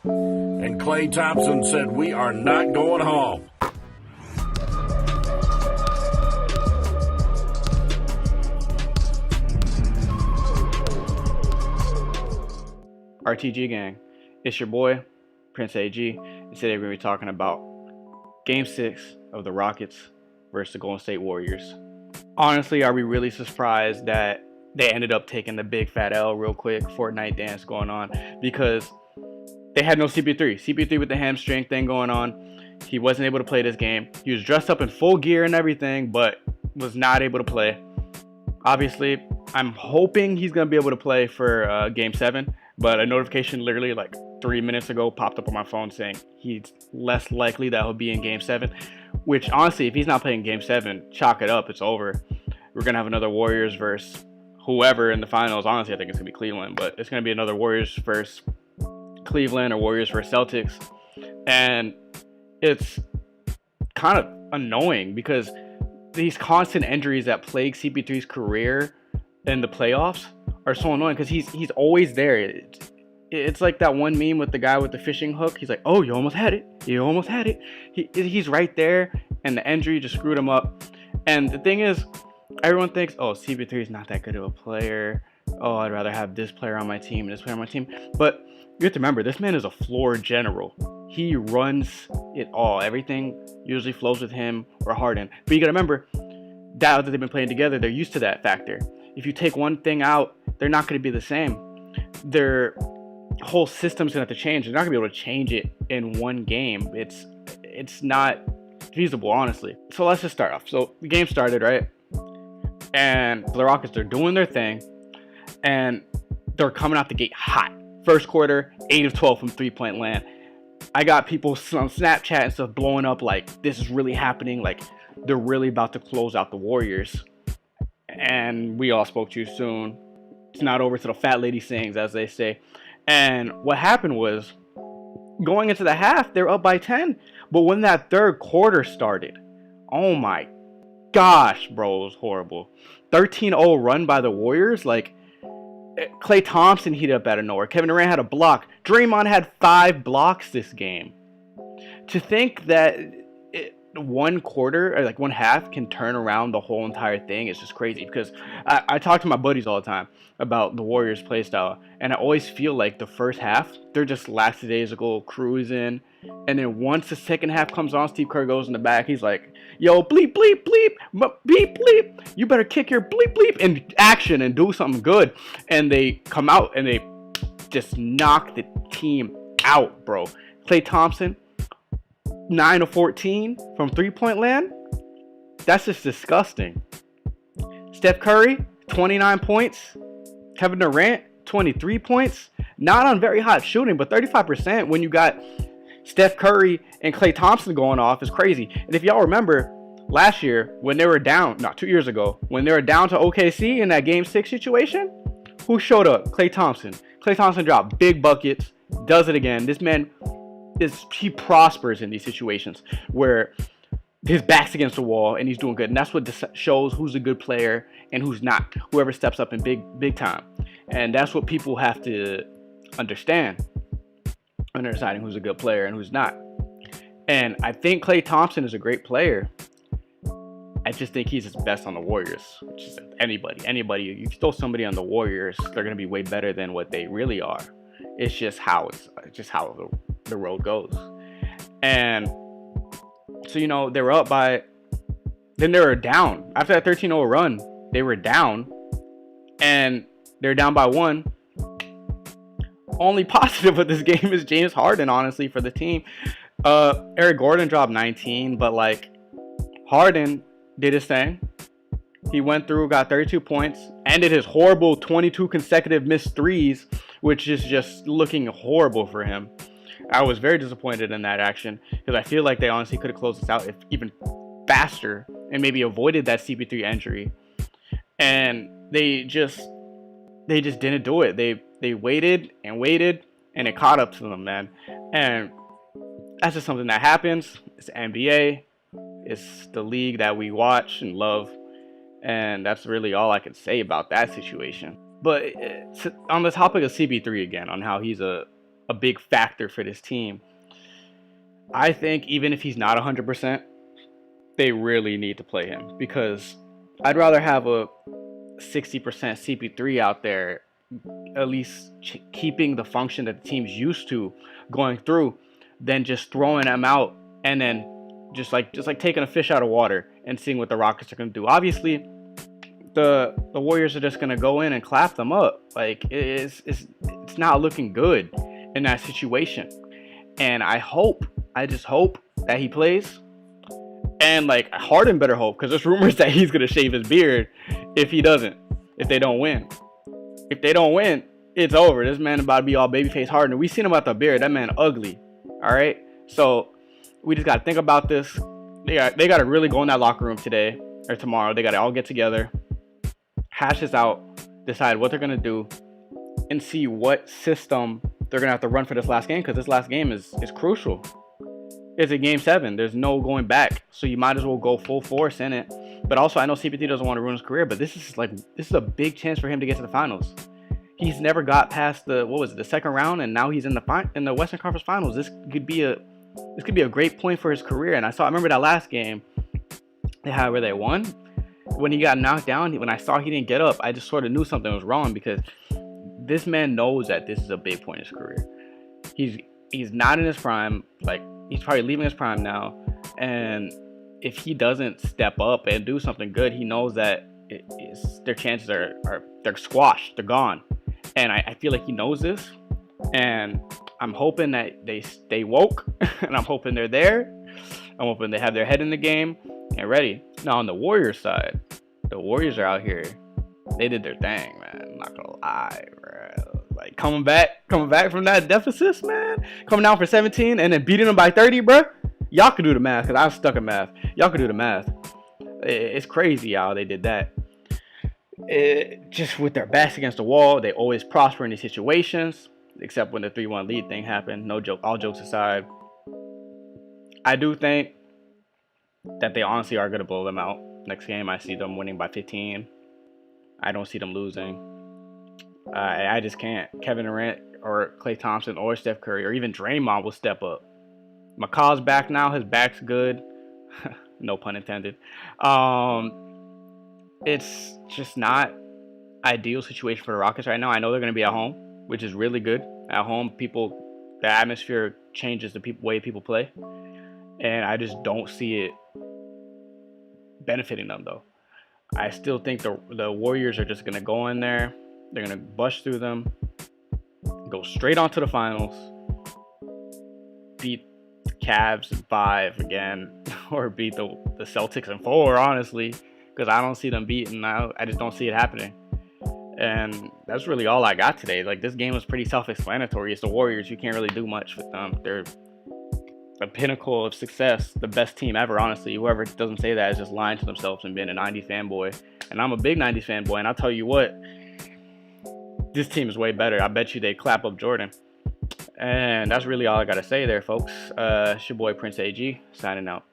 And Klay Thompson said, "We are not going home." RTG gang, it's your boy, Prince AG, and today we're going to be talking about Game 6 of the Rockets versus the Golden State Warriors. Honestly, are we really surprised that they ended up taking the big fat L real quick? Fortnite dance going on, because they had no CP3. CP3 with the hamstring thing going on. He wasn't able to play this game. He was dressed up in full gear and everything, but was not able to play. Obviously, I'm hoping he's going to be able to play for Game 7. But a notification literally like 3 minutes ago popped up on my phone saying he's less likely that he'll be in Game 7. Which, honestly, if he's not playing Game 7, chalk it up. It's over. We're going to have another Warriors versus whoever in the finals. Honestly, I think it's going to be Cleveland. But it's going to be another Warriors versus Cleveland or Warriors versus Celtics. And it's kind of annoying because these constant injuries that plague CP3's career in the playoffs are so annoying, because he's always there. It's like that one meme with the guy with the fishing hook. He's like, "Oh, you almost had it. You almost had it." He's right there, and the injury just screwed him up. And the thing is, everyone thinks, "Oh, CP3 is not that good of a player. Oh, I'd rather have this player on my team and this player on my team." But you have to remember, this man is a floor general. He runs it all. Everything usually flows with him or Harden. But you gotta remember, that they've been playing together, they're used to that factor. If you take one thing out, they're not going to be the same. Their whole system's going to have to change. They're not going to be able to change it in one game. It's not feasible, honestly. So let's just start off. So the game started, right? And the Rockets are doing their thing, and they're coming out the gate hot. First quarter, 8 of 12 from three-point land. I got people on Snapchat and stuff blowing up like this is really happening. Like they're really about to close out the Warriors. And we all spoke too soon. It's not over till the fat lady sings, as they say. And what happened was, going into the half, they're up by 10. But when that third quarter started, oh my gosh, bro, it was horrible. 13-0 run by the Warriors. Like, Klay Thompson heated up out of nowhere. Kevin Durant had a block. Draymond had 5 blocks this game. To think that one quarter or like one half can turn around the whole entire thing is just crazy, because I talk to my buddies all the time about the Warriors play style, and I always feel like the first half they're just lackadaisical cruising, and then once the second half comes on, Steve Kerr goes in the back, he's like, "Yo, bleep bleep bleep beep bleep, you better kick your bleep bleep in action and do something good." And they come out and they just knock the team out, bro. Klay Thompson, 9 of 14 from three-point land. That's just disgusting. Steph Curry, 29 points. Kevin Durant, 23 points. Not on very hot shooting, but 35% when you got Steph Curry and Klay Thompson going off is crazy. And if y'all remember, last year, when they were down, 2 years ago, when they were down to OKC in that Game 6 situation, who showed up? Klay Thompson. Klay Thompson dropped big buckets, does it again. This man, he prospers in these situations where his back's against the wall and he's doing good, and that's what shows who's a good player and who's not. Whoever steps up in big time, and that's what people have to understand when they're deciding who's a good player and who's not. And I think Klay Thompson is a great player. I just think he's his best on the Warriors. Which is anybody. You throw somebody on the Warriors, they're gonna be way better than what they really are. It's just how the road goes. And so, they were up by, then they were down. After that 13-0 run, they were down, and they're down by 1. Only positive with this game is James Harden, honestly, for the team. Eric Gordon dropped 19, but like, Harden did his thing. He went through, got 32 points, ended his horrible 22 consecutive missed threes, which is just looking horrible for him. I was very disappointed in that action, because I feel like they honestly could have closed this out even faster and maybe avoided that CP3 injury. And they just didn't do it. They waited and waited, and it caught up to them, man. And that's just something that happens. It's the NBA. It's the league that we watch and love. And that's really all I can say about that situation. But on the topic of CP3 again, on how he's a a big factor for this team. I think even if he's not 100%, they really need to play him, because I'd rather have a 60% CP3 out there, at least keeping the function that the team's used to going through, than just throwing him out and then just like taking a fish out of water and seeing what the Rockets are going to do. Obviously, the Warriors are just going to go in and clap them up. Like, it's not looking good in that situation. And I just hope that he plays. And like, Harden better hope, because there's rumors that he's going to shave his beard if they don't win. If they don't win, it's over. This man about to be all babyface Harden. We seen him with the beard. That man ugly. All right. So we just got to think about this. They got to really go in that locker room today or tomorrow. They got to all get together, hash this out, decide what they're going to do, and see what system they're going to have to run for this last game, because this last game is crucial. It's a game 7. There's no going back. So you might as well go full force in it. But also, I know CP3 doesn't want to ruin his career, but this is a big chance for him to get to the finals. He's never got past the second round, and now he's in the Western Conference Finals. This could be a great point for his career. And I remember that last game they had where they won. When he got knocked down, when I saw he didn't get up, I just sort of knew something was wrong, because this man knows that this is a big point in his career. He's not in his prime. Like, he's probably leaving his prime now, and if he doesn't step up and do something good, he knows that their chances are they're squashed, they're gone. And I feel like he knows this, and I'm hoping that they stay woke, and I'm hoping they're there. I'm hoping they have their head in the game and ready. Now on the Warriors side, the Warriors are out here. They did their thing, man. I'm not gonna lie, bro. Like, coming back from that deficit, man. Coming down for 17 and then beating them by 30, bro. Y'all can do the math, because I'm stuck in math. Y'all can do the math. It's crazy how they did that. Just with their backs against the wall, they always prosper in these situations, except when the 3-1 lead thing happened. No joke. All jokes aside, I do think that they honestly are going to blow them out. Next game, I see them winning by 15. I don't see them losing. I just can't. Kevin Durant or Klay Thompson or Steph Curry or even Draymond will step up. McCaw's back now. His back's good. No pun intended. It's just not ideal situation for the Rockets right now. I know they're going to be at home, which is really good. At home, the atmosphere changes the way people play. And I just don't see it benefiting them, though. I still think the Warriors are just going to go in there. They're going to bust through them, go straight on to the finals, beat the Cavs in 5 again, or beat the Celtics in 4, honestly, because I don't see them beating. I just don't see it happening. And that's really all I got today. Like, this game was pretty self-explanatory. It's the Warriors. You can't really do much with them. They're the pinnacle of success, the best team ever, honestly. Whoever doesn't say that is just lying to themselves and being a 90s fanboy. And I'm a big 90s fanboy, and I'll tell you what, this team is way better. I bet you they'd clap up Jordan. And that's really all I got to say there, folks. It's your boy Prince AG, signing out.